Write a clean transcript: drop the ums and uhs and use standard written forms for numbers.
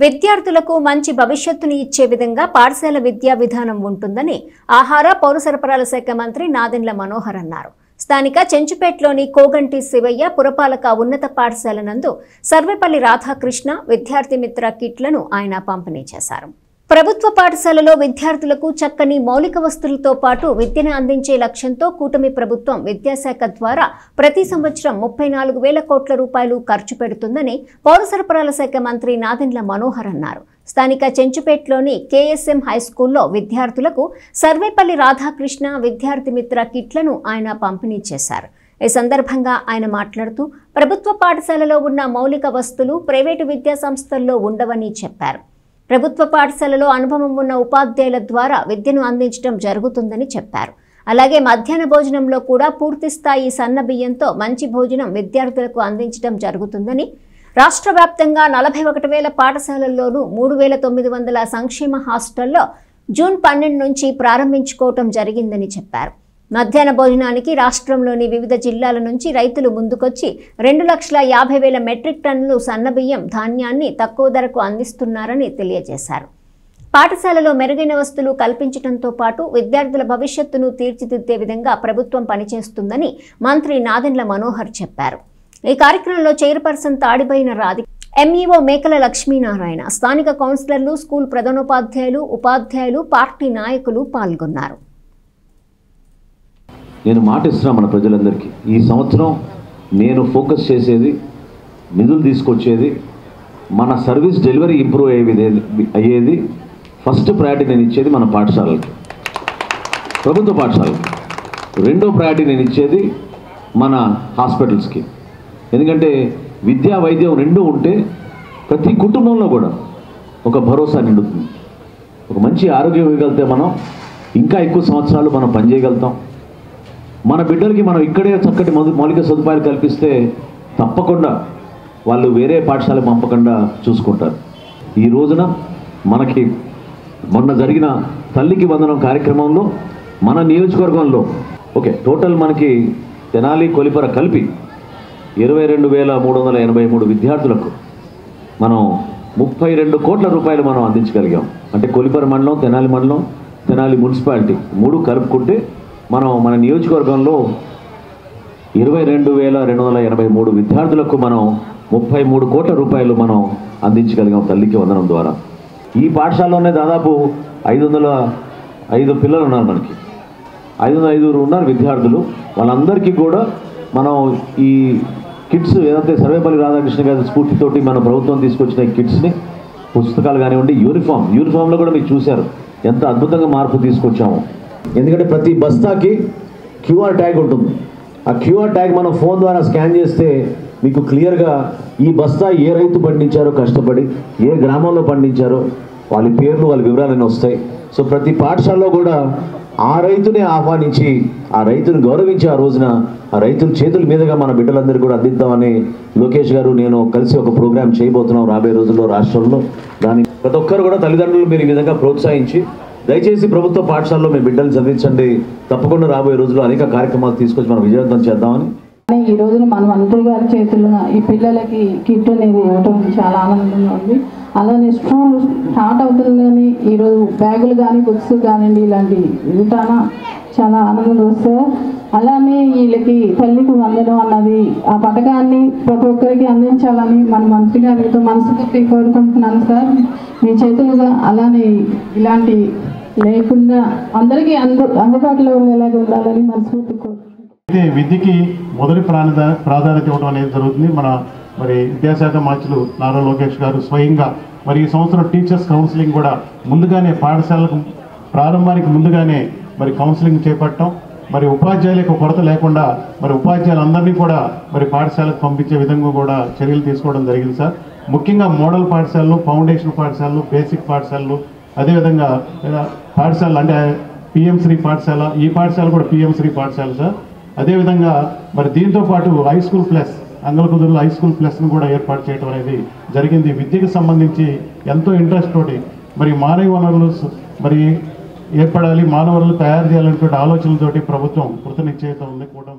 విద్యార్థులకు మంచి భవిష్యత్తును ఇచ్చే విధంగా పాఠశాల విద్యా విధానం ఉంటుందని ఆహార పౌర సరఫరాల శాఖ మంత్రి నాదెండ్ల మనోహర్ అన్నారు. స్థానిక చెంచుపేటలోని కోగంటి శివయ్య పురపాలక ఉన్నత పాఠశాల నందు సర్వేపల్లి రాధాకృష్ణ విద్యార్థి మిత్ర కిట్లను ఆయన పంపిణీ చేశారు. ప్రభుత్వ పాఠశాలలో విద్యార్థులకు చక్కని మౌలిక వస్తువులతో పాటు విద్యను అందించే లక్ష్యంతో కూటమి ప్రభుత్వం విద్యాశాఖ ద్వారా ప్రతి సంవత్సరం 34,000 కోట్ల రూపాయలు ఖర్చు పెడుతుందని పౌర సరఫరాల శాఖ మంత్రి నాదెండ్ల మనోహర్ అన్నారు. స్థానిక చెంచుపేటలోని కేఎస్ఎం హైస్కూల్లో విద్యార్థులకు సర్వేపల్లి రాధాకృష్ణ విద్యార్థి మిత్ర కిట్లను ఆయన పంపిణీ చేశారు. ఈ సందర్భంగా ఆయన మాట్లాడుతూ ప్రభుత్వ పాఠశాలలో ఉన్న మౌలిక వస్తువులు ప్రైవేటు విద్యా సంస్థల్లో ఉండవని చెప్పారు. ప్రభుత్వ పాఠశాలలో అనుభవం ఉన్న ఉపాధ్యాయుల ద్వారా విద్యను అందించడం జరుగుతుందని చెప్పారు. అలాగే మధ్యాహ్న భోజనంలో కూడా పూర్తి స్థాయి సన్న బియ్యంతో మంచి భోజనం విద్యార్థులకు అందించడం జరుగుతుందని, రాష్ట్ర వ్యాప్తంగా 41,000 పాఠశాలల్లోనూ 3,900 సంక్షేమ హాస్టల్లో జూన్ 12 నుంచి ప్రారంభించుకోవటం జరిగిందని చెప్పారు. మధ్యాహ్న భోజనానికి రాష్ట్రంలోని వివిధ జిల్లాల నుంచి రైతులు ముందుకొచ్చి 2,50,000 మెట్రిక్ టన్నులు సన్నబియ్యం ధాన్యాన్ని తక్కువ ధరకు అందిస్తున్నారని తెలియజేశారు. పాఠశాలలో మెరుగైన వస్తువులు కల్పించడంతో పాటు విద్యార్థుల భవిష్యత్తును తీర్చిదిద్దే విధంగా ప్రభుత్వం పనిచేస్తుందని మంత్రి నాదెండ్ల మనోహర్ చెప్పారు. ఈ కార్యక్రమంలో చైర్పర్సన్ తాడిబోయిన రాధిక, ఎంఈఓ మేకల లక్ష్మీనారాయణ, స్థానిక కౌన్సిలర్లు, స్కూల్ ప్రధానోపాధ్యాయులు, ఉపాధ్యాయులు, పార్టీ నాయకులు పాల్గొన్నారు. నేను మాట ఇస్తున్నా మన ప్రజలందరికీ, ఈ సంవత్సరం నేను ఫోకస్ చేసేది, నిధులు తీసుకొచ్చేది, మన సర్వీస్ డెలివరీ ఇంప్రూవ్ అయ్యేది ఫస్ట్ ప్రయారిటీ నేను ఇచ్చేది మన పాఠశాలలకి, ప్రభుత్వ పాఠశాలకి. రెండో ప్రయారిటీ నేను ఇచ్చేది మన హాస్పిటల్స్కి. ఎందుకంటే విద్యా వైద్యం రెండూ ఉంటే ప్రతి కుటుంబంలో కూడా ఒక భరోసా నిండుతుంది. ఒక మంచి ఆరోగ్యం ఇవ్వగలిగితే మనం ఇంకా ఎక్కువ సంవత్సరాలు మనం పనిచేయగలుగుతాం. మన బిడ్డలకి మనం ఇక్కడే చక్కటి మౌలిక సదుపాయాలు కల్పిస్తే తప్పకుండా వాళ్ళు వేరే పాఠశాలకు పంపకుండా చూసుకుంటారు. ఈ రోజున మనకి మొన్న జరిగిన తల్లికి వందనం కార్యక్రమంలో మన నియోజకవర్గంలో టోటల్ మనకి తెనాలి కొలిపర కలిపి 22,383 విద్యార్థులకు మనం 32 కోట్ల రూపాయలు మనం అందించగలిగాం. అంటే కొలిపర మండలం, తెనాలి మండలం, తెనాలి మున్సిపాలిటీ 3 కలుపుకుంటే మనం మన నియోజకవర్గంలో 22,283 విద్యార్థులకు మనం 33 కోట్ల రూపాయలు మనం అందించగలిగాం తల్లికి వందనం ద్వారా. ఈ పాఠశాలలోనే దాదాపు 505 పిల్లలు ఉన్నారు. మనకి 505 ఉన్నారు విద్యార్థులు. వాళ్ళందరికీ కూడా మనం ఈ కిట్స్ ఏదైతే సర్వేపల్లి రాధాకృష్ణ గారి స్ఫూర్తితోటి మన ప్రభుత్వం తీసుకొచ్చిన కిట్స్ని, పుస్తకాలు కానివ్వండి, యూనిఫామ్లో కూడా మీరు చూశారు ఎంత అద్భుతంగా మార్పు తీసుకొచ్చాము. ఎందుకంటే ప్రతి బస్తాకి క్యూఆర్ ట్యాగ్ ఉంటుంది. ఆ క్యూఆర్ ట్యాగ్ మనం ఫోన్ ద్వారా స్కాన్ చేస్తే మీకు క్లియర్గా ఈ బస్తా ఏ రైతు పండించారో, కష్టపడి ఏ గ్రామంలో పండించారో వాళ్ళ పేర్లు, వాళ్ళ వివరాలన్నీ వస్తాయి. సో ప్రతి పాఠశాలలో కూడా ఆ రైతుని ఆహ్వానించి, ఆ రైతుని గౌరవించి ఆ రోజున ఆ రైతుల చేతుల మీదుగా మన బిడ్డలందరికీ కూడా అందిద్దామని లోకేష్ గారు నేను కలిసి ఒక ప్రోగ్రామ్ చేయబోతున్నాం రాబోయే రోజుల్లో రాష్ట్రంలో. దానికి ప్రతి ఒక్కరు కూడా తల్లిదండ్రులు మీరు ఈ విధంగా ప్రోత్సహించి దయచేసి ప్రభుత్వ పాఠశాలలో మీ బిడ్డలు చదివించండి. తప్పకుండా రాబోయే రోజుల్లో అనేక కార్యక్రమాలు తీసుకొచ్చి మనం విజయవంతం చేద్దామని ఈ రోజున మన మంత్రి గారి చేతుల్లో ఈ పిల్లలకి కిట్ అనేది ఇవ్వటం చాలా ఆనందంగా ఉంది. అలానే స్కూల్ స్టార్ట్ అవుతుందని ఈరోజు బ్యాగులు కానీ, బుక్స్ కానివ్వండి, ఇలాంటి ఇవ్వటాన చాలా ఆనందంగా వస్తుంది. అలానే వీళ్ళకి తల్లికి వందనం అన్నది ఆ పథకాన్ని ప్రతి ఒక్కరికి అందించాలని మన మంత్రి గారితో మనస్ఫూర్తి కోరుకుంటున్నాను సార్. మీ చేతులుగా అలానే ఇలాంటి లేకుండా అందరికీ అందుబాటులో ఉండేలాగా ఉండాలని మనస్ఫూర్తి కోరుకుంటున్నాను. విద్యకి మొదటి ప్రాధాన్యత ఇవ్వడం అనేది జరుగుతుంది. మరి విద్యాశాఖ మంత్రులు నారా లోకేష్ గారు స్వయంగా మరి ఈ సంవత్సరం టీచర్స్ కౌన్సిలింగ్ కూడా ముందుగానే పాఠశాలకు ప్రారంభానికి ముందుగానే మరి కౌన్సిలింగ్ చేపట్టడం, మరి ఉపాధ్యాయులకు కొరత లేకుండా మరి ఉపాధ్యాయులందరినీ కూడా మరి పాఠశాలకు పంపించే విధంగా కూడా చర్యలు తీసుకోవడం జరిగింది సార్. ముఖ్యంగా మోడల్ పాఠశాలలు, ఫౌండేషన్ పాఠశాలలు, బేసిక్ పాఠశాలలు, అదేవిధంగా పాఠశాలలు అంటే పిఎం3 పాఠశాల, ఈ పాఠశాల కూడా పిఎం3 పాఠశాల సార్. అదేవిధంగా మరి దీంతో పాటు హై స్కూల్ ప్లస్, అంగళకుదురులో హై స్కూల్ ప్లస్ను కూడా ఏర్పాటు చేయడం అనేది జరిగింది. విద్యకు సంబంధించి ఎంతో ఇంట్రెస్ట్ తోటి మరి మానవ వనరులు మరి ఏర్పడాలి, మానవ వనరులు తయారు చేయాలనేటువంటి ఆలోచనలతోటి ప్రభుత్వం కృతనిశ్చయిత ఉంది కూడా.